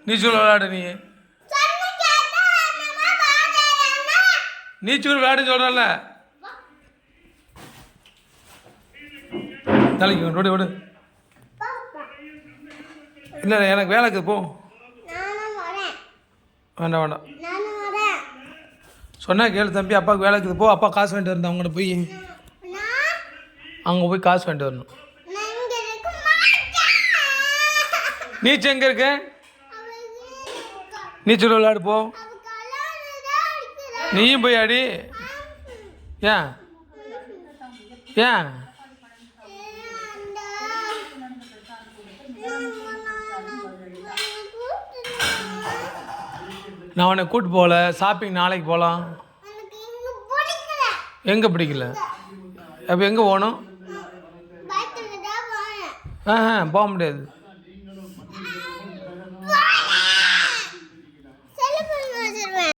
நீச்சல் விளையாடு நீச்சல் விளையாடுன்னு சொல்கிறல்ல. நாளைக்கு விடு விடு. இல்லை எனக்கு வேலைக்கு போ. வேண்டாம் வேண்டாம் சொன்னா கேளு தம்பி. அப்பாவுக்கு வேலைக்கு போ. அப்பா காசு வாங்கிட்டு வரணும். அவங்கள்ட்ட போய் அங்கே போய் காசு வாங்கிட்டு வரணும். நீச்சல் எங்கே இருக்கு? நீச்சல் விளையாடு போ. நீயும் போய் ஆடி. ஏன் ஏன் நான் உன்னை கூப்பிட்டு போகல. ஷாப்பிங் நாளைக்கு போகலாம். எங்கே பிடிக்கல? அப்போ எங்கே போகணும்? போக முடியாது.